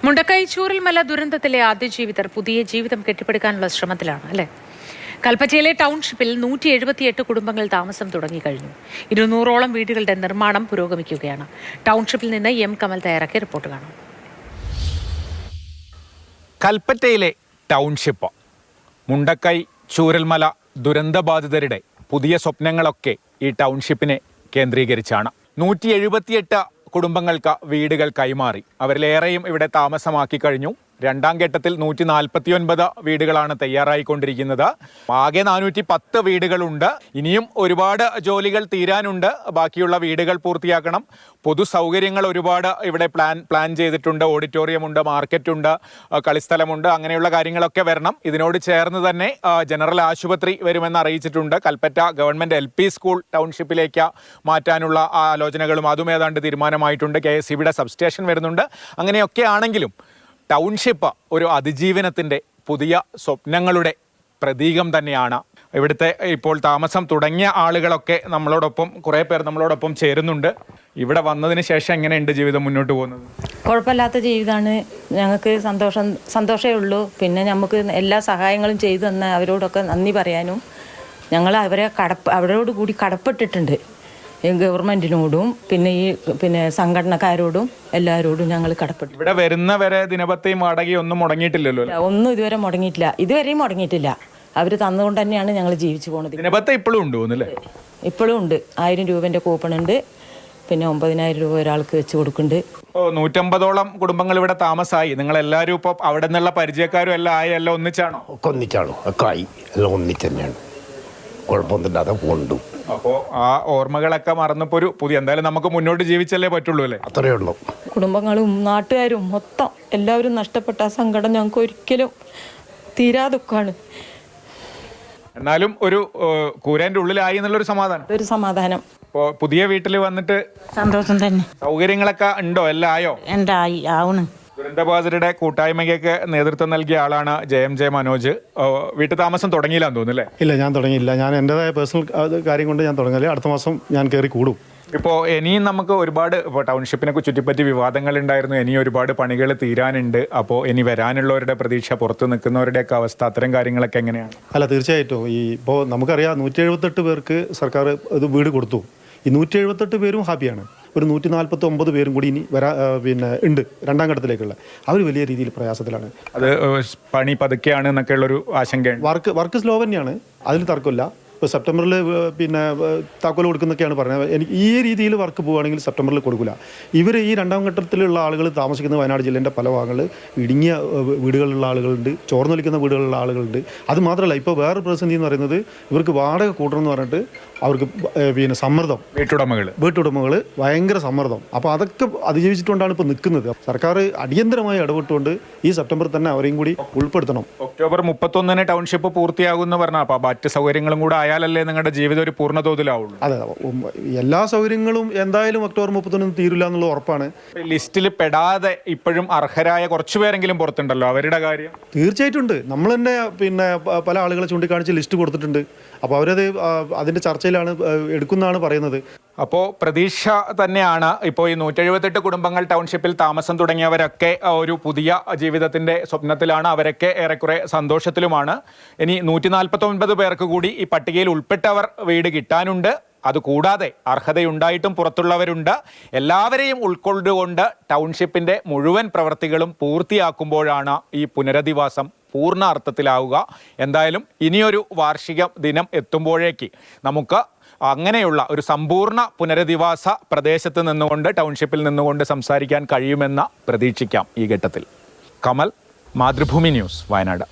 മുണ്ടക്കൈ ചൂരൽമല ദുരന്തത്തിലെ അതിജീവിതർ പുതിയ ജീവിതം കെട്ടിപ്പടുക്കാനുള്ള ശ്രമത്തിലാണ് അല്ലേ? കൽപ്പറ്റയിലെ ടൗൺഷിപ്പിൽ 178 കുടുംബങ്ങൾ താമസം തുടങ്ങിക്കഴിഞ്ഞു. 200ഓളം വീടുകളുടെ നിർമ്മാണം പുരോഗമിക്കുകയാണ്. ടൗൺഷിപ്പിൽ നിന്ന് എം കമൽ തയ്യാറാക്കിയ റിപ്പോർട്ട് കാണാം. കൽപ്പറ്റയിലെ ടൗൺഷിപ്പ് മുണ്ടക്കൈ ചൂരൽമല ദുരന്തബാധിതരുടെ പുതിയ സ്വപ്നങ്ങളൊക്കെ ഈ ടൗൺഷിപ്പിനെ കേന്ദ്രീകരിച്ചാണ്. 178 കുടുംബങ്ങൾക്ക് വീടുകൾ കൈമാറി. അവരിലേറെയും ഇവിടെ താമസമാക്കി കഴിഞ്ഞു. രണ്ടാം ഘട്ടത്തിൽ 149 വീടുകളാണ് തയ്യാറായിക്കൊണ്ടിരിക്കുന്നത്. ആകെ 410 വീടുകളുണ്ട്. ഇനിയും ഒരുപാട് ജോലികൾ തീരാനുണ്ട്. ബാക്കിയുള്ള വീടുകൾ പൂർത്തിയാക്കണം. പൊതു സൗകര്യങ്ങൾ ഒരുപാട് ഇവിടെ പ്ലാൻ ചെയ്തിട്ടുണ്ട്. ഓഡിറ്റോറിയം ഉണ്ട്, മാർക്കറ്റുണ്ട്, കളിസ്ഥലമുണ്ട്, അങ്ങനെയുള്ള കാര്യങ്ങളൊക്കെ വരണം. ഇതിനോട് ചേർന്ന് തന്നെ ജനറൽ ആശുപത്രി വരുമെന്ന് അറിയിച്ചിട്ടുണ്ട്. കൽപ്പറ്റ ഗവൺമെൻറ് LP സ്കൂൾ ടൗൺഷിപ്പിലേക്ക് മാറ്റാനുള്ള ആലോചനകളും അതും ഏതാണ്ട് തീരുമാനമായിട്ടുണ്ട്. KSEBിയുടെ സബ്സ്റ്റേഷൻ വരുന്നുണ്ട്. അങ്ങനെയൊക്കെ ആണെങ്കിലും ടൗൺഷിപ്പ് ഒരു അതിജീവനത്തിൻ്റെ പുതിയ സ്വപ്നങ്ങളുടെ പ്രതീകം തന്നെയാണ്. ഇവിടുത്തെ ഇപ്പോൾ താമസം തുടങ്ങിയ ആളുകളൊക്കെ നമ്മളോടൊപ്പം, കുറേ പേർ നമ്മളോടൊപ്പം ചേരുന്നുണ്ട്. ഇവിടെ വന്നതിന് ശേഷം എങ്ങനെയുണ്ട് ജീവിതം മുന്നോട്ട് പോകുന്നത്? കുഴപ്പമില്ലാത്ത ജീവിതമാണ്. ഞങ്ങൾക്ക് സന്തോഷമേ ഉള്ളൂ. പിന്നെ നമുക്ക് എല്ലാ സഹായങ്ങളും ചെയ്തു തന്ന അവരോടൊക്കെ നന്ദി പറയാനും ഞങ്ങൾ അവരോട് കൂടി കടപ്പെട്ടിട്ടുണ്ട്. ഗവൺമെന്റിനോടും പിന്നെ സംഘടനക്കാരോടും എല്ലാവരോടും ഞങ്ങൾ കടപ്പെട്ടു. ഇവിടെ വരുന്നവരെ ദിനപത്തെയും വാടകയും ഒന്നും മുടങ്ങിയിട്ടില്ലല്ലോ? ഒന്നും ഇതുവരെ മുടങ്ങിയിട്ടില്ല. ഇതുവരെയും മുടങ്ങിയിട്ടില്ല. അവർ തന്നുകൊണ്ട് തന്നെയാണ് ഞങ്ങൾ ജീവിച്ചു പോകുന്നത്. ദിനപത്തെ ഇപ്പോഴും ഉണ്ടോന്നല്ലേ? ഇപ്പോഴും ഉണ്ട്. 1000 രൂപേൻ്റെ കൂപ്പൺ ഉണ്ട്. പിന്നെ 9000 രൂപ ഒരാൾക്ക് വെച്ച് കൊടുക്കുന്നുണ്ട്. 150ഓളം കുടുംബങ്ങൾ ഇവിടെ താമസമായി. നിങ്ങൾ എല്ലാവരും ഇപ്പോൾ അവിടെ നിന്നുള്ള പരിചയക്കാരും എല്ലാം ആയി, എല്ലാം ഒന്നിച്ചാണോ? ഒക്കെ ഒന്നിച്ചാണോ? ഒക്കെ ആയി, എല്ലാം ഒന്നിച്ച് തന്നെയാണ്. കുഴപ്പമൊന്നുമില്ലാതെ കൊണ്ടു. അപ്പോൾ ആ ഓർമ്മകളൊക്കെ മറന്നപ്പോൾ ഒരു പുതിയ, എന്തായാലും നമുക്ക് മുന്നോട്ട് ജീവിച്ചല്ലേ പറ്റുള്ളൂ അല്ലേ? അത്രയേ ഉള്ളൂ. കുടുംബങ്ങളും നാട്ടുകാരും മൊത്തം എല്ലാവരും നഷ്ടപ്പെട്ട ആ സങ്കടം ഞങ്ങൾക്ക് ഒരിക്കലും തീരാ ദുഃഖമാണ്. എന്നാലും ഒരു കൂരേൻ്റെ ഉള്ളിലായി എന്നുള്ളൊരു സമാധാനം. ഒരു സമാധാനം. ഇപ്പോൾ പുതിയ വീട്ടിൽ വന്നിട്ട് സന്തോഷം തന്നെ. സൗകര്യങ്ങളൊക്കെ ഉണ്ടോ? എല്ലാം ആയോ? എന്തായി ആവണ്. ദുരന്തബാധിതരുടെ കൂട്ടായ്മയ്ക്കൊക്കെ നേതൃത്വം നൽകിയ ആളാണ് JM മനോജ്. വീട്ടു താമസം തുടങ്ങിയില്ലാന്ന് തോന്നുന്നു അല്ലേ? ഇല്ല, ഞാൻ തുടങ്ങിയില്ല. ഞാൻ എൻ്റെതായ പേഴ്സണൽ കാര്യം കൊണ്ട് ഞാൻ തുടങ്ങില്ല. അടുത്ത മാസം ഞാൻ കയറി കൂടും. ഇപ്പോൾ ഇനിയും നമുക്ക് ഒരുപാട്, ഇപ്പോൾ ടൗൺഷിപ്പിനെ ചുറ്റിപ്പറ്റി വിവാദങ്ങൾ ഉണ്ടായിരുന്നു. ഇനി ഒരുപാട് പണികൾ തീരാനുണ്ട്. അപ്പോൾ ഇനി വരാനുള്ളവരുടെ പ്രതീക്ഷ, പുറത്ത് നിൽക്കുന്നവരുടെയൊക്കെ അവസ്ഥ, അത്തരം കാര്യങ്ങളൊക്കെ എങ്ങനെയാണ്? അല്ല, തീർച്ചയായിട്ടും. ഇപ്പോൾ നമുക്കറിയാം 178 പേർക്ക് സർക്കാർ ഇത് വീട് കൊടുത്തു. ഈ 178 പേരും ഹാപ്പിയാണ്. ഒരു 149 പേരും കൂടി ഇനി ഉണ്ട് രണ്ടാം ഘട്ടത്തിലേക്കുള്ള. അവർ വലിയ രീതിയിൽ പ്രയാസത്തിലാണ്. അത് പണി പതുക്കെയാണ് എന്നൊക്കെയുള്ളൊരു ആശങ്കയാണ്. വർക്ക് സ്ലോ തന്നെയാണ്, അതിൽ തർക്കമില്ല. ഇപ്പോൾ സെപ്റ്റംബറിൽ താക്കോൽ കൊടുക്കുന്നൊക്കെയാണ് പറഞ്ഞത്. എനിക്ക് ഈ രീതിയിൽ വർക്ക് പോവുകയാണെങ്കിൽ സെപ്റ്റംബറിൽ കൊടുക്കില്ല. ഇവർ ഈ രണ്ടാം ഘട്ടത്തിലുള്ള ആളുകൾ താമസിക്കുന്ന വയനാട് ജില്ലേൻ്റെ പല ഭാഗങ്ങളിൽ ഇടുങ്ങിയ വീടുകളുള്ള ആളുകളുണ്ട്, ചോർന്നൊലിക്കുന്ന വീടുകളുള്ള ആളുകളുണ്ട്. അത് മാത്രമല്ല, ഇപ്പോൾ വേറൊരു പ്രതിസന്ധി എന്ന് പറയുന്നത് ഇവർക്ക് വാടക കൂട്ടണമെന്ന് പറഞ്ഞിട്ട് അവർക്ക് സമ്മർദ്ദം, വീട്ടുടമകൾ ഭയങ്കര സമ്മർദ്ദം. അപ്പോൾ അതൊക്കെ അതിജീവിച്ചിട്ടുകൊണ്ടാണ് ഇപ്പോൾ നിൽക്കുന്നത്. സർക്കാർ അടിയന്തരമായി ഇടപെട്ടുകൊണ്ട് ഈ സെപ്റ്റംബറിൽ തന്നെ അവരെയും കൂടി ഉൾപ്പെടുത്തണം. ഒക്ടോബർ 31 ടൗൺഷിപ്പ് പൂർത്തിയാകുമെന്ന് പറഞ്ഞാൽ അപ്പോൾ മറ്റ് സൗകര്യങ്ങളും കൂടെ ആയാലല്ലേ നിങ്ങളുടെ ജീവിതം ഒരു പൂർണ്ണതോതിലാവുള്ളൂ? അതെ, എല്ലാ സൗകര്യങ്ങളും എന്തായാലും ഒക്ടോബർ 31 തീരില്ല എന്നുള്ള ഉറപ്പാണ്. ലിസ്റ്റിൽ പെടാതെ ഇപ്പോഴും അർഹരായ കുറച്ചുപേരെങ്കിലും പുറത്തുണ്ടല്ലോ, അവരുടെ കാര്യം? തീർച്ചയായിട്ടും ഉണ്ട്. നമ്മൾ തന്നെ പല ആളുകളെ ചൂണ്ടിക്കാണിച്ച് ലിസ്റ്റ് കൊടുത്തിട്ടുണ്ട്. അപ്പോൾ അവരത് അതിൻ്റെ ചർച്ചയിലാണ് എടുക്കുന്നതാണ് പറയുന്നത്. അപ്പോൾ പ്രതീക്ഷ തന്നെയാണ്. ഇപ്പോൾ ഈ 178 കുടുംബങ്ങൾ ടൗൺഷിപ്പിൽ താമസം തുടങ്ങിയവരൊക്കെ ഒരു പുതിയ ജീവിതത്തിൻ്റെ സ്വപ്നത്തിലാണ്. അവരൊക്കെ ഏറെക്കുറെ സന്തോഷത്തിലുമാണ്. ഇനി 149 പേർക്ക് കൂടി ഈ പട്ടികയിൽ ഉൾപ്പെട്ടവർ വീട് കിട്ടാനുണ്ട്. അതുകൂടാതെ അർഹതയുണ്ടായിട്ടും പുറത്തുള്ളവരുണ്ട്. എല്ലാവരെയും ഉൾക്കൊണ്ടുകൊണ്ട് ടൗൺഷിപ്പിൻ്റെ മുഴുവൻ പ്രവൃത്തികളും പൂർത്തിയാക്കുമ്പോഴാണ് ഈ പുനരധിവാസം പൂർണ്ണ അർത്ഥത്തിലാവുക. എന്തായാലും ഇനിയൊരു വാർഷിക ദിനം എത്തുമ്പോഴേക്ക് നമുക്ക് അങ്ങനെയുള്ള ഒരു സമ്പൂർണ്ണ പുനരധിവാസ പ്രദേശത്ത് നിന്നുകൊണ്ട്, ടൗൺഷിപ്പിൽ നിന്നുകൊണ്ട് സംസാരിക്കാൻ കഴിയുമെന്ന് പ്രതീക്ഷിക്കാം ഈ ഘട്ടത്തിൽ. കമൽ, മാതൃഭൂമി ന്യൂസ്, വയനാട്.